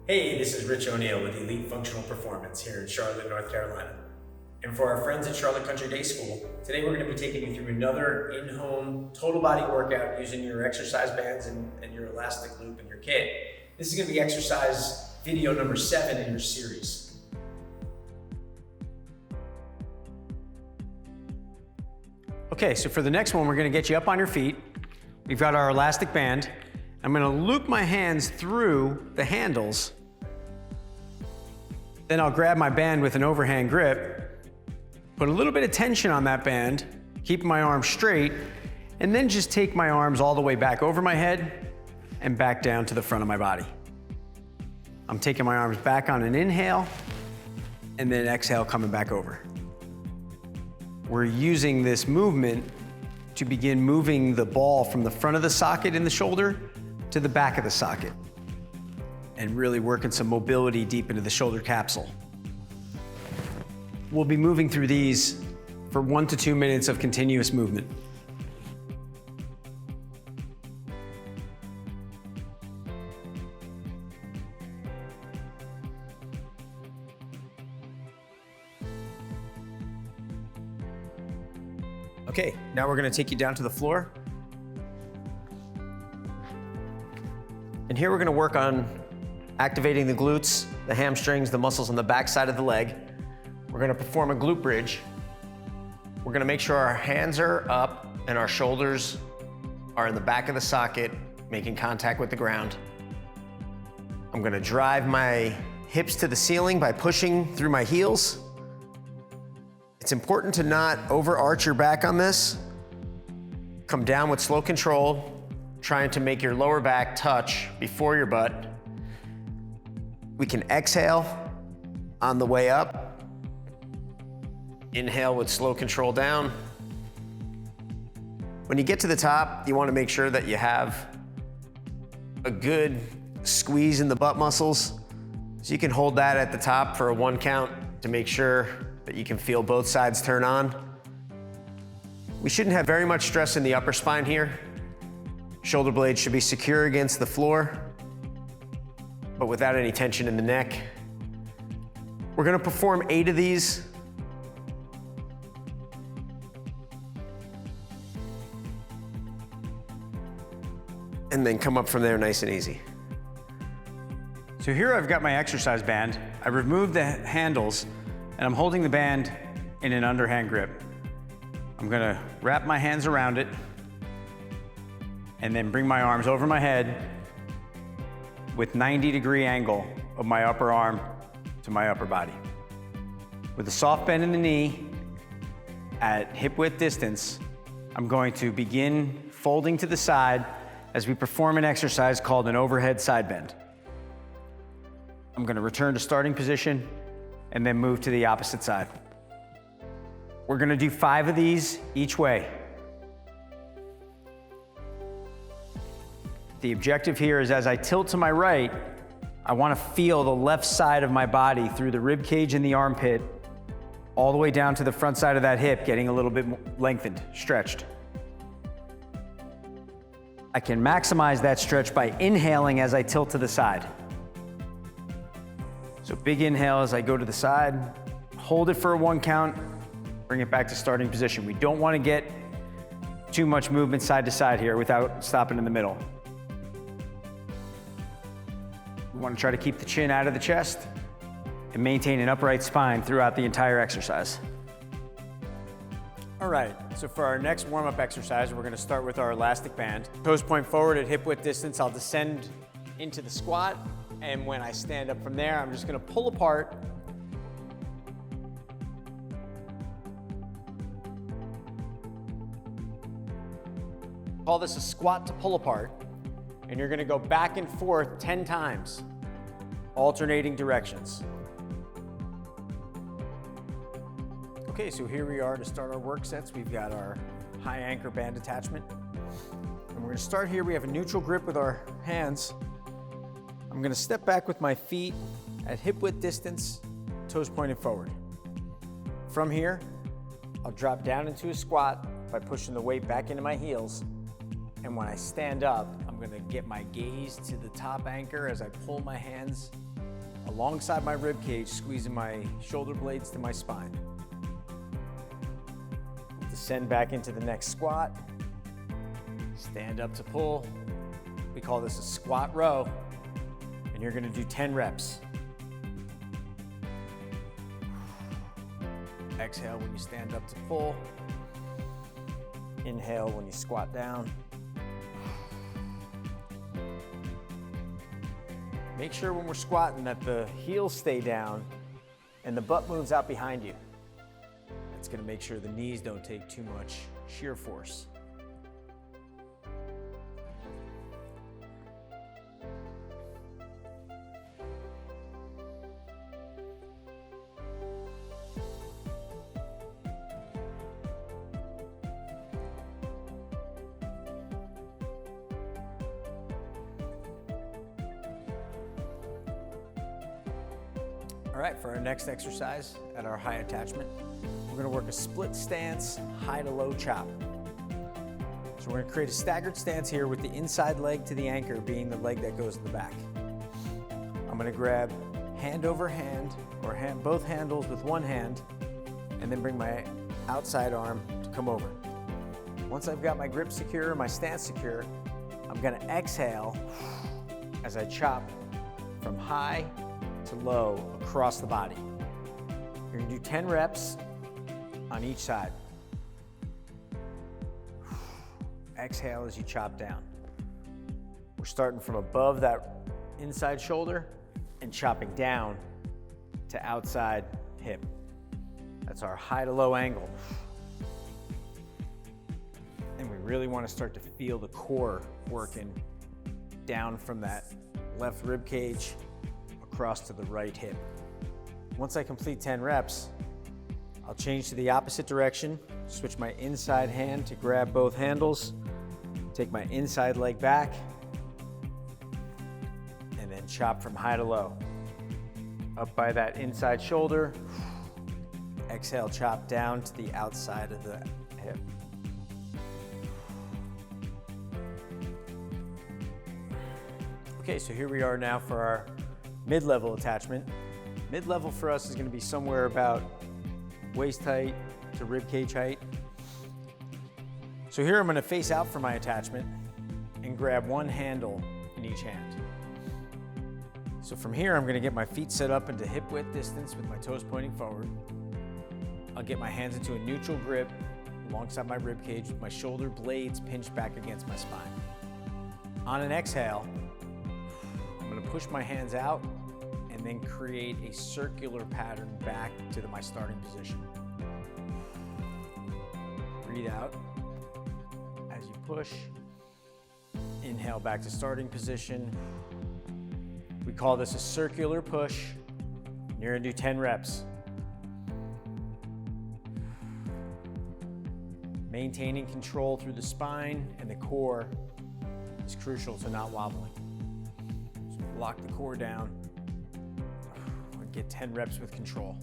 Hey, this is Rich O'Neill with Elite Functional Performance here in Charlotte, North Carolina. And for our friends at Charlotte Country Day School, today we're going to be taking you through another in-home total body workout using your exercise bands and your elastic loop and your kit. This is going to be exercise video number 7 in your series. Okay, so for the next one, we're going to get you up on your feet. We've got our elastic band. I'm going to loop my hands through the handles. Then I'll grab my band with an overhand grip, put a little bit of tension on that band, keep my arms straight, and then just take my arms all the way back over my head and back down to the front of my body. I'm taking my arms back on an inhale and then exhale coming back over. We're using this movement to begin moving the ball from the front of the socket in the shoulder to the back of the socket and really working some mobility deep into the shoulder capsule. We'll be moving through these for 1 to 2 minutes of continuous movement. Okay, now we're going to take you down to the floor. And here we're going to work on activating the glutes, the hamstrings, the muscles on the back side of the leg. We're going to perform a glute bridge. We're going to make sure our hands are up and our shoulders are in the back of the socket, making contact with the ground. I'm going to drive my hips to the ceiling by pushing through my heels. It's important to not overarch your back on this. Come down with slow control, trying to make your lower back touch before your butt. We can exhale on the way up. Inhale with slow control down. When you get to the top, you want to make sure that you have a good squeeze in the butt muscles. So you can hold that at the top for a 1 count to make sure that you can feel both sides turn on. We shouldn't have very much stress in the upper spine here. Shoulder blades should be secure against the floor, but without any tension in the neck. We're going to perform 8 of these. And then come up from there nice and easy. So here I've got my exercise band. I removed the handles and I'm holding the band in an underhand grip. I'm going to wrap my hands around it and then bring my arms over my head with 90-degree angle of my upper arm to my upper body. With a soft bend in the knee at hip width distance, I'm going to begin folding to the side as we perform an exercise called an overhead side bend. I'm going to return to starting position and then move to the opposite side. We're going to do 5 of these each way. The objective here is as I tilt to my right, I want to feel the left side of my body through the rib cage and the armpit, all the way down to the front side of that hip, getting a little bit lengthened, stretched. I can maximize that stretch by inhaling as I tilt to the side. So big inhale as I go to the side, hold it for a 1 count, bring it back to starting position. We don't want to get too much movement side to side here without stopping in the middle. We want to try to keep the chin out of the chest and maintain an upright spine throughout the entire exercise. All right, so for our next warm-up exercise, we're going to start with our elastic band. Toes point forward at hip width distance. I'll descend into the squat, and when I stand up from there, I'm just going to pull apart. Call this a squat to pull apart, and you're going to go back and forth 10 times, alternating directions. Okay, so here we are to start our work sets. We've got our high anchor band attachment. And we're going to start here. We have a neutral grip with our hands. I'm going to step back with my feet at hip width distance, toes pointed forward. From here, I'll drop down into a squat by pushing the weight back into my heels. And when I stand up, I'm gonna get my gaze to the top anchor as I pull my hands alongside my rib cage, squeezing my shoulder blades to my spine. Descend back into the next squat. Stand up to pull. We call this a squat row, and you're gonna do 10 reps. Exhale when you stand up to pull. Inhale when you squat down. Make sure when we're squatting that the heels stay down and the butt moves out behind you. That's gonna make sure the knees don't take too much shear force. All right, for our next exercise at our high attachment, we're gonna work a split stance, high to low chop. So we're gonna create a staggered stance here with the inside leg to the anchor being the leg that goes in the back. I'm gonna grab hand over hand, or both handles with one hand, and then bring my outside arm to come over. Once I've got my grip secure, my stance secure, I'm gonna exhale as I chop from high to low across the body. You're gonna do 10 reps on each side. Exhale as you chop down. We're starting from above that inside shoulder and chopping down to outside hip. That's our high to low angle. And we really want to start to feel the core working down from that left rib cage across to the right hip. Once I complete 10 reps, I'll change to the opposite direction, switch my inside hand to grab both handles, take my inside leg back, and then chop from high to low. Up by that inside shoulder, exhale, chop down to the outside of the hip. Okay, so here we are now for our mid-level attachment. Mid-level for us is going to be somewhere about waist height to rib cage height. So here I'm going to face out for my attachment and grab one handle in each hand. So from here I'm going to get my feet set up into hip width distance with my toes pointing forward. I'll get my hands into a neutral grip alongside my rib cage with my shoulder blades pinched back against my spine. On an exhale, I'm going to push my hands out and then create a circular pattern back to my starting position. Breathe out as you push. Inhale back to starting position. We call this a circular push. You're going to do 10 reps. Maintaining control through the spine and the core is crucial to not wobbling. So lock the core down. Get 10 reps with control.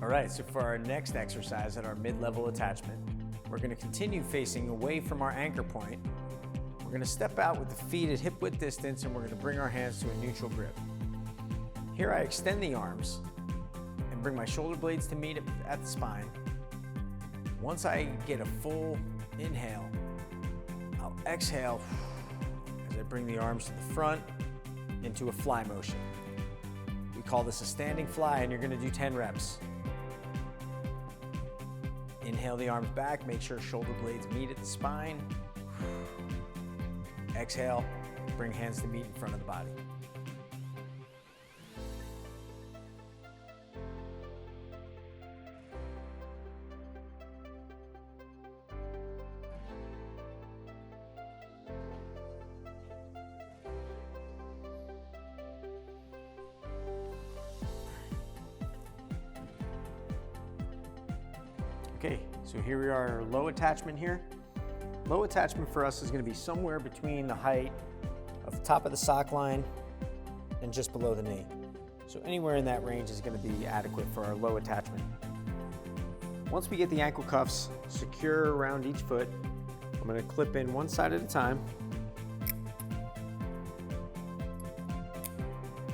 All right, so for our next exercise at our mid-level attachment, we're going to continue facing away from our anchor point. We're going to step out with the feet at hip width distance, and we're going to bring our hands to a neutral grip. Here I extend the arms and bring my shoulder blades to meet at the spine. Once I get a full inhale, I'll exhale as I bring the arms to the front into a fly motion. We call this a standing fly, and you're going to do 10 reps. Inhale the arms back, make sure shoulder blades meet at the spine. Exhale, bring hands to meet in front of the body. Okay, so here we are, our low attachment here. Low attachment for us is going to be somewhere between the height of the top of the sock line and just below the knee. So anywhere in that range is going to be adequate for our low attachment. Once we get the ankle cuffs secure around each foot, I'm going to clip in one side at a time.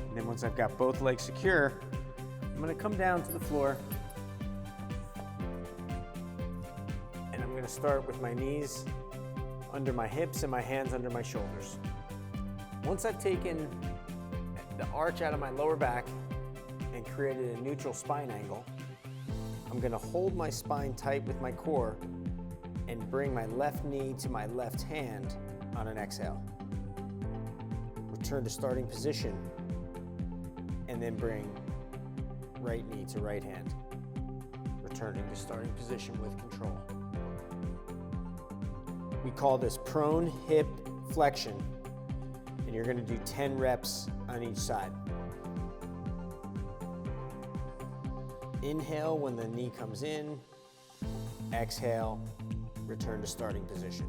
And then once I've got both legs secure, I'm going to come down to the floor. And I'm going to start with my knees under my hips and my hands under my shoulders. Once I've taken the arch out of my lower back and created a neutral spine angle, I'm going to hold my spine tight with my core and bring my left knee to my left hand on an exhale. Return to starting position and then bring right knee to right hand. Returning to starting position with control. We call this prone hip flexion, and you're going to do 10 reps on each side. Inhale when the knee comes in, exhale, return to starting position.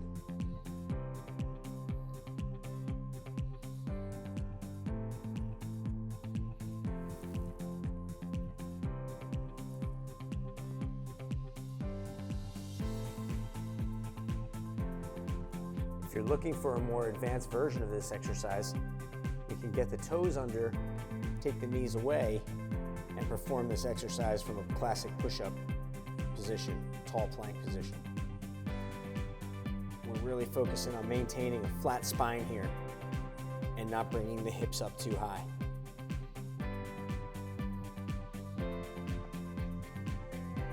If you're looking for a more advanced version of this exercise, you can get the toes under, take the knees away, and perform this exercise from a classic push-up position, tall plank position. We're really focusing on maintaining a flat spine here and not bringing the hips up too high.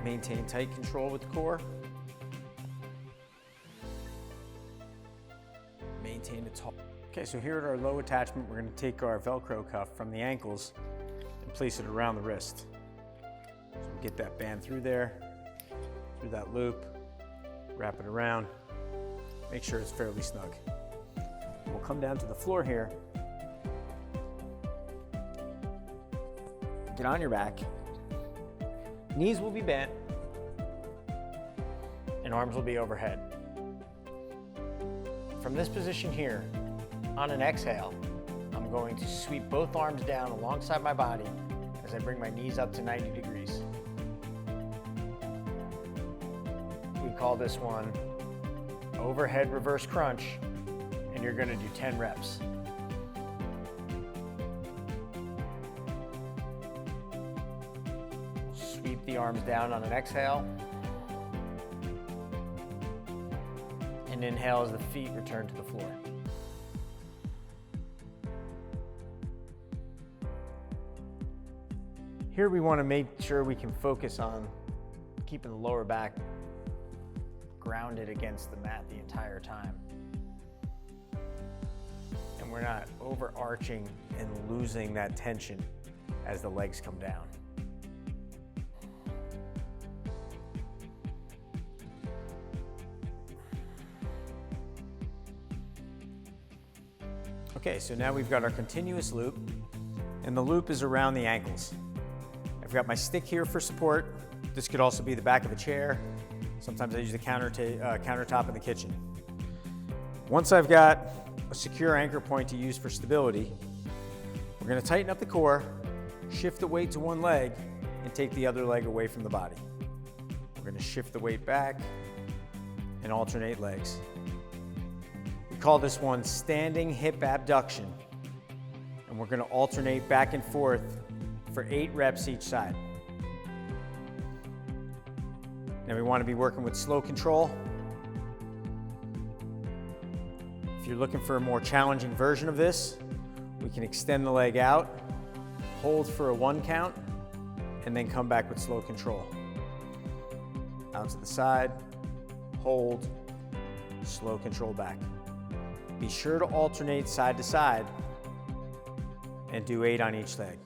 Maintain tight control with the core. Maintain a tall. Okay, so here at our low attachment, we're going to take our Velcro cuff from the ankles and place it around the wrist. So we get that band through there, through that loop, wrap it around, make sure it's fairly snug. We'll come down to the floor here, get on your back, knees will be bent, and arms will be overhead. From this position here, on an exhale, I'm going to sweep both arms down alongside my body as I bring my knees up to 90 degrees. We call this one overhead reverse crunch, and you're going to do 10 reps. Sweep the arms down on an exhale. And inhale as the feet return to the floor. Here we want to make sure we can focus on keeping the lower back grounded against the mat the entire time. And we're not overarching and losing that tension as the legs come down. Okay, so now we've got our continuous loop, and the loop is around the ankles. I've got my stick here for support. This could also be the back of a chair. Sometimes I use the countertop in the kitchen. Once I've got a secure anchor point to use for stability, we're going to tighten up the core, shift the weight to one leg, and take the other leg away from the body. We're going to shift the weight back and alternate legs. We call this one standing hip abduction, and we're going to alternate back and forth for 8 reps each side. Now we want to be working with slow control. If you're looking for a more challenging version of this, we can extend the leg out, hold for a 1 count, and then come back with slow control. Out to the side, hold, slow control back. Be sure to alternate side to side and do 8 on each leg.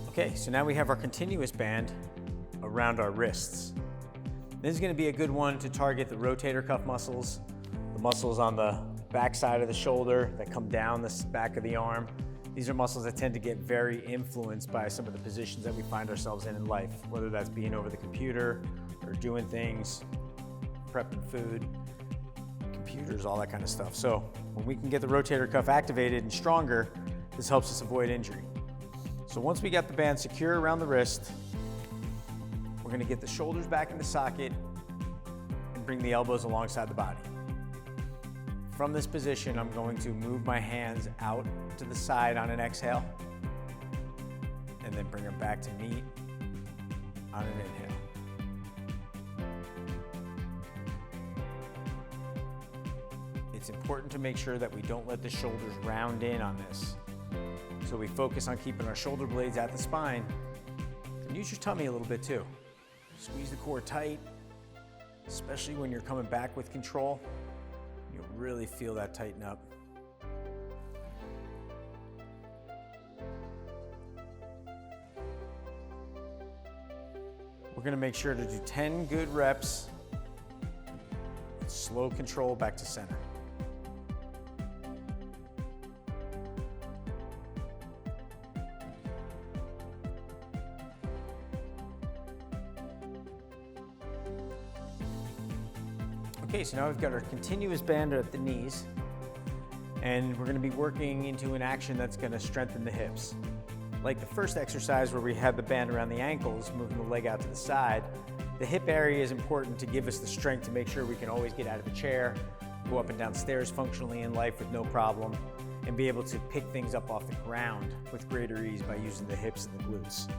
Okay, so now we have our continuous band around our wrists. This is going to be a good one to target the rotator cuff muscles, the muscles on the back side of the shoulder that come down the back of the arm, These are muscles that tend to get very influenced by some of the positions that we find ourselves in life, whether that's being over the computer or doing things, prepping food, computers, all that kind of stuff. So when we can get the rotator cuff activated and stronger, this helps us avoid injury. So once we got the band secure around the wrist, we're gonna get the shoulders back in the socket and bring the elbows alongside the body. From this position, I'm going to move my hands out to the side on an exhale, and then bring them back to meet on an inhale. It's important to make sure that we don't let the shoulders round in on this. So we focus on keeping our shoulder blades at the spine, and use your tummy a little bit too. Squeeze the core tight, especially when you're coming back with control. You'll really feel that tighten up. We're gonna make sure to do 10 good reps. Slow control back to center. Okay, so now we've got our continuous band at the knees, and we're gonna be working into an action that's gonna strengthen the hips. Like the first exercise where we had the band around the ankles, moving the leg out to the side, the hip area is important to give us the strength to make sure we can always get out of a chair, go up and down stairs functionally in life with no problem, and be able to pick things up off the ground with greater ease by using the hips and the glutes.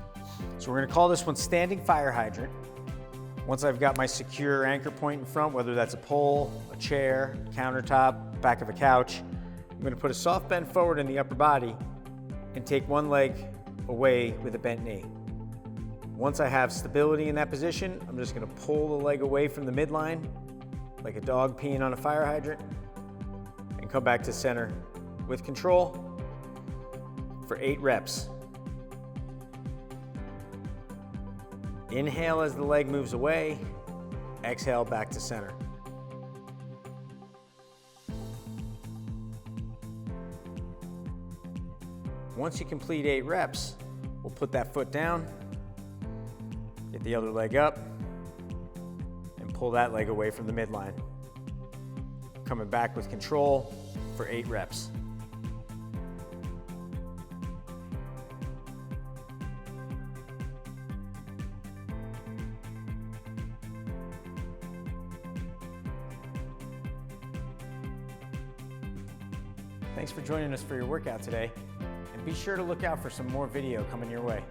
So we're gonna call this one standing fire hydrant. Once I've got my secure anchor point in front, whether that's a pole, a chair, countertop, back of a couch, I'm gonna put a soft bend forward in the upper body and take one leg away with a bent knee. Once I have stability in that position, I'm just gonna pull the leg away from the midline, like a dog peeing on a fire hydrant, and come back to center with control for 8 reps. Inhale as the leg moves away, exhale back to center. Once you complete 8 reps, we'll put that foot down, get the other leg up, and pull that leg away from the midline. Coming back with control for 8 reps. Thanks for joining us for your workout today, and be sure to look out for some more video coming your way.